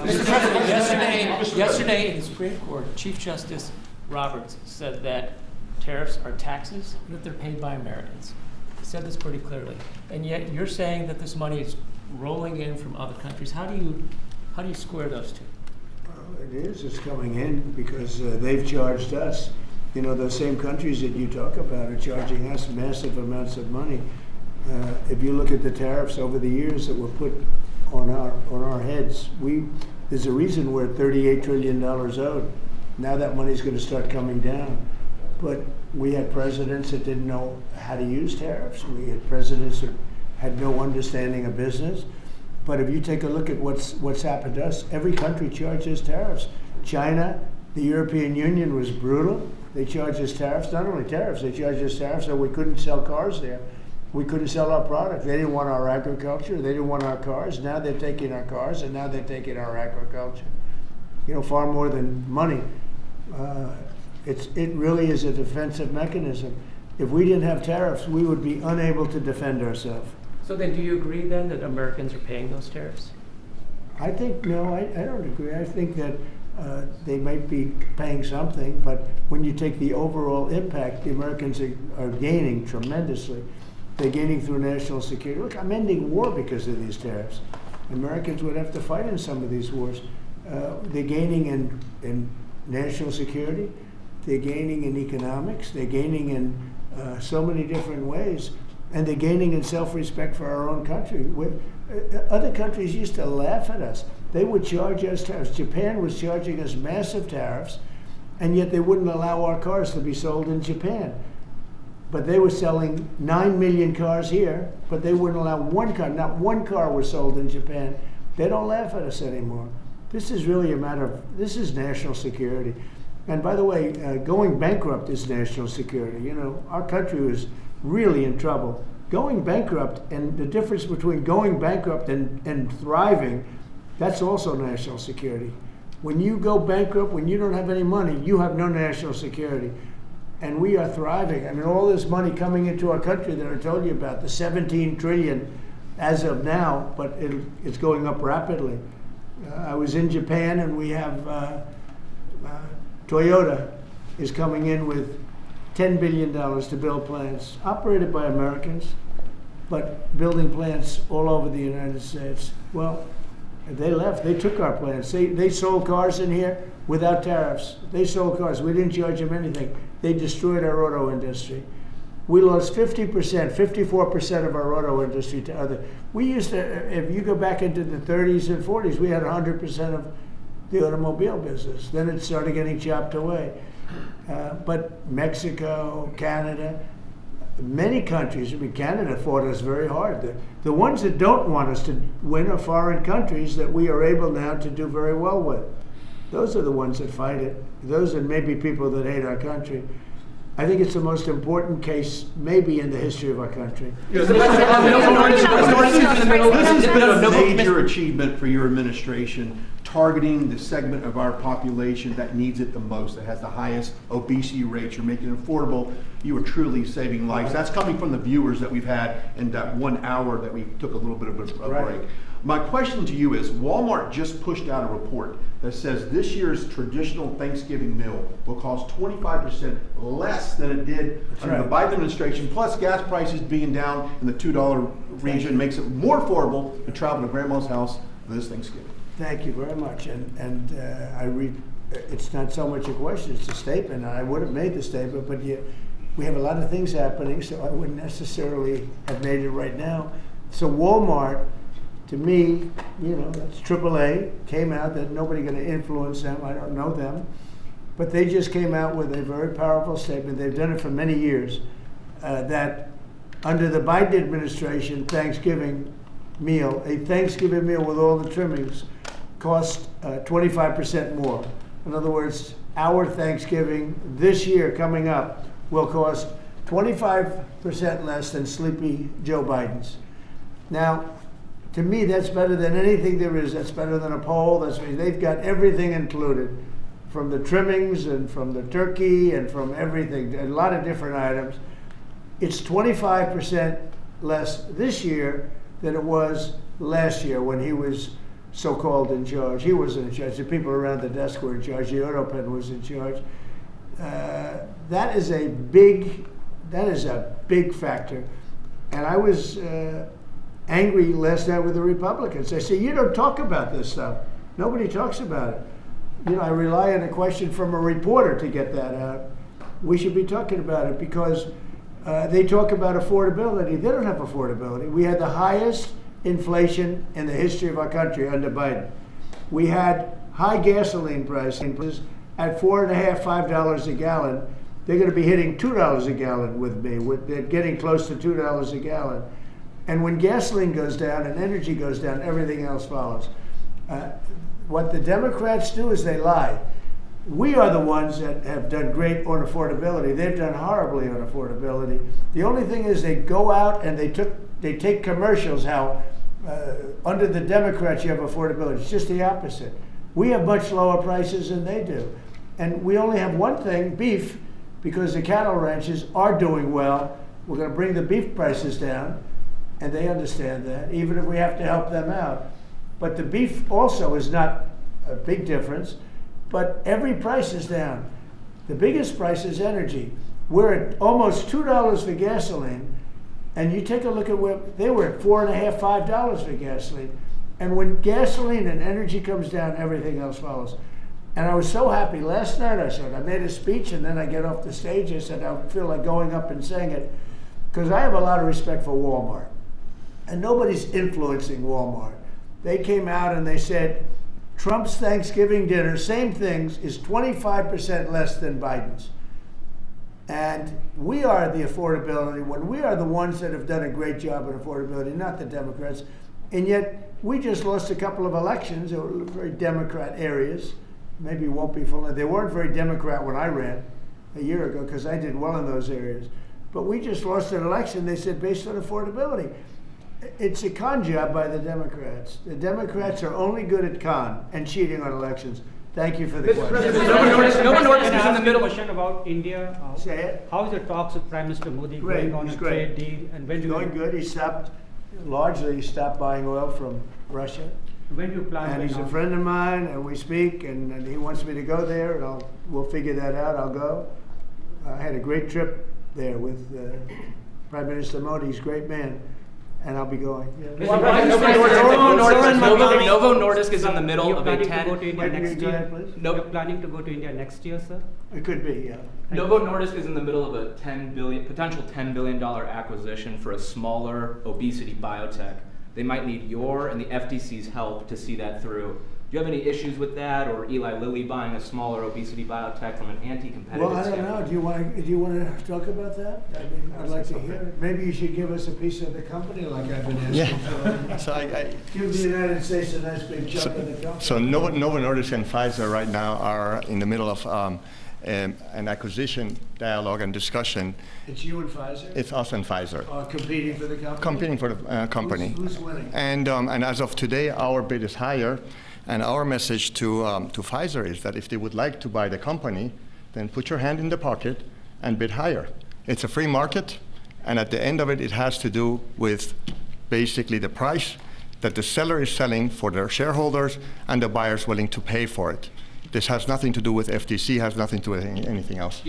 Mr. President, yesterday in the Supreme Court, Chief Justice Roberts said that tariffs are taxes and that they're paid by Americans. He said this pretty clearly. And yet you're saying that this money is rolling in from other countries. How do you square those two? Well, it is. It's coming in because they've charged us. You know, those same countries that you talk about are charging us massive amounts of money. If you look at the tariffs over the years that were put on our heads, there's a reason we're $38 trillion owed. Now that money's going to start coming down. But we had presidents that didn't know how to use tariffs. We had presidents that had no understanding of business. But if you take a look at what's happened to us, every country charges tariffs. China, the European Union was brutal. They charged us tariffs, not only tariffs, they charged us tariffs so we couldn't sell cars there. We couldn't sell our product. They didn't want our agriculture. They didn't want our cars. Now they're taking our cars, and now they're taking our agriculture. You know, far more than money. It really is a defensive mechanism. If we didn't have tariffs, we would be unable to defend ourselves. So then do you agree then that Americans are paying those tariffs? I think, no, I don't agree. I think that they might be paying something, but when you take the overall impact, the Americans are gaining tremendously. They're gaining through national security. Look, I'm ending war because of these tariffs. Americans would have to fight in some of these wars. They're gaining in national security. They're gaining in economics. They're gaining in so many different ways. And they're gaining in self-respect for our own country. Other countries used to laugh at us. They would charge us tariffs. Japan was charging us massive tariffs, and yet they wouldn't allow our cars to be sold in Japan. But they were selling 9 million cars here, but they wouldn't allow one car. Not one car was sold in Japan. They don't laugh at us anymore. This is really a matter of, this is national security. And by the way, going bankrupt is national security. You know, our country was really in trouble. Going bankrupt, and the difference between going bankrupt and thriving, that's also national security. When you go bankrupt, when you don't have any money, you have no national security. And we are thriving. I mean, all this money coming into our country that I told you about, the 17 trillion as of now, but it's going up rapidly. I was in Japan, and we have Toyota is coming in with $10 billion to build plants, operated by Americans, but building plants all over the United States. Well, they left. They took our plants. They sold cars in here without tariffs. They sold cars. We didn't charge them anything. They destroyed our auto industry. We lost 50%, 54% of our auto industry to other. We used to, if you go back into the 30s and 40s, we had 100% of the automobile business. Then it started getting chopped away. But Mexico, Canada, many countries, I mean, Canada fought us very hard. The ones that don't want us to win are foreign countries that we are able now to do very well with. Those are the ones that fight it. Those are maybe people that hate our country. I think it's the most important case maybe in the history of our country. This has been a major achievement for your administration, targeting the segment of our population that needs it the most, that has the highest obesity rates. You're making it affordable. You are truly saving lives. That's coming from the viewers that we've had in that 1 hour that we took a little bit of a break. My question to you is, Walmart just pushed out a report that says this year's traditional Thanksgiving meal will cost 25% less than it did under the Biden administration, plus gas prices being down in the $2 region makes it more affordable to travel to grandma's house this Thanksgiving. Thank you very much. And it's not so much a question, it's a statement. I would have made the statement, but we have a lot of things happening, so I wouldn't necessarily have made it right now. So Walmart, to me, you know, that's AAA, came out that nobody going to influence them. I don't know them. But they just came out with a very powerful statement. They've done it for many years, that under the Biden administration, a Thanksgiving meal with all the trimmings cost 25% more. In other words, our Thanksgiving this year coming up will cost 25% less than sleepy Joe Biden's. Now, to me, that's better than anything there is. That's better than a poll. They've got everything included, from the trimmings and from the turkey and from everything, a lot of different items. It's 25% less this year than it was last year when he was so-called in charge. He wasn't in charge. The people around the desk were in charge. The European was in charge. That is a big factor. And I was angry last night with the Republicans. They say, you don't talk about this stuff. Nobody talks about it. You know, I rely on a question from a reporter to get that out. We should be talking about it because they talk about affordability. They don't have affordability. We had the highest inflation in the history of our country under Biden. We had high gasoline prices at $4.50, $5 a gallon. They're going to be hitting $2 a gallon with me. They're getting close to $2 a gallon. And when gasoline goes down and energy goes down, everything else follows. What the Democrats do is they lie. We are the ones that have done great on affordability. They've done horribly on affordability. The only thing is they go out and they take commercials how under the Democrats you have affordability. It's just the opposite. We have much lower prices than they do. And we only have one thing, beef, because the cattle ranches are doing well. We're going to bring the beef prices down, and they understand that, even if we have to help them out. But the beef also is not a big difference, but every price is down. The biggest price is energy. We're at almost $2 for gasoline, and you take a look at where they were at $4.50, $5 for gasoline. And when gasoline and energy comes down, everything else follows. And I was so happy. Last night I made a speech, and then I get off the stage. I said, I feel like going up and saying it, because I have a lot of respect for Walmart. And nobody's influencing Walmart. They came out and they said, Trump's Thanksgiving dinner, same things, is 25% less than Biden's. And we are the affordability one. We are the ones that have done a great job at affordability, not the Democrats. And yet, we just lost a couple of elections that were very Democrat areas. Maybe won't be full. They weren't very Democrat when I ran a year ago because I did well in those areas. But we just lost an election, they said, based on affordability. It's a con job by the Democrats. The Democrats are only good at con and cheating on elections. Thank you for the question. No one noticed in the middle. Question about India. Say it. How is the talks with Prime Minister Modi going on a trade deal? And when it's going good. He stopped buying oil from Russia. When do you plan? And he's a friend of mine, and we speak, and he wants me to go there, and we'll figure that out. I'll go. I had a great trip there with Prime Minister Modi. He's a great man. And I'll be going. Yeah. Novo Nordisk is in the middle of a 10. You're planning to go to India next year, sir? It could be, yeah. Novo Nordisk is in the middle of a potential $10 billion acquisition for a smaller obesity biotech. They might need your and the FTC's help to see that through. Do you have any issues with that, or Eli Lilly buying a smaller obesity biotech from an anti-competitive Well, I don't know. Do you want to talk about that? I mean, I'd like to hear it. Maybe you should give us a piece of the company, like I've been asking for. So Give the United States a nice big chunk of the company. So Novo Nordisk and Pfizer right now are in the middle of an acquisition dialogue and discussion. It's you and Pfizer? It's us and Pfizer. Competing for the company? Competing for the company. Who's winning? And as of today, our bid is higher. And our message to Pfizer is that if they would like to buy the company, then put your hand in the pocket and bid higher. It's a free market, and at the end of it, it has to do with basically the price that the seller is selling for their shareholders and the buyers willing to pay for it. This has nothing to do with FTC, has nothing to do with anything else.